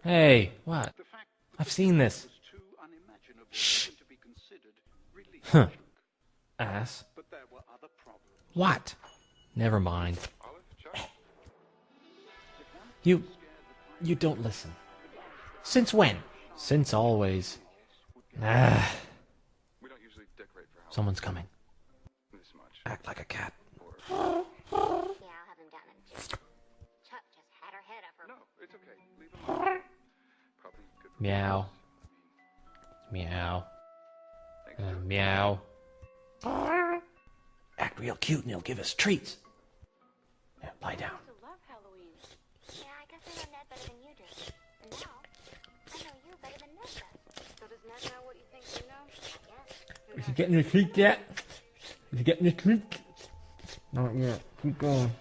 Hey, what? I've seen this. Shh. Huh. Ass. What? Never mind. You... You don't listen. Since when? Since always. Ah. Someone's coming. Act like a cat. Yeah, I'll have him down in just. Chuck just had her head up her. No, it's okay. Leave him alone. Probably good for Meow. Meow. Meow. Act real cute and he'll give us treats. Yeah, lie down. I love Halloween. Yeah, I guess I know Ned better than you do. And now, I know you better than Ned does. So does Ned know what you think you know? I guess. Is he getting a treat yet? Is he getting a treat? Not yet. Keep going.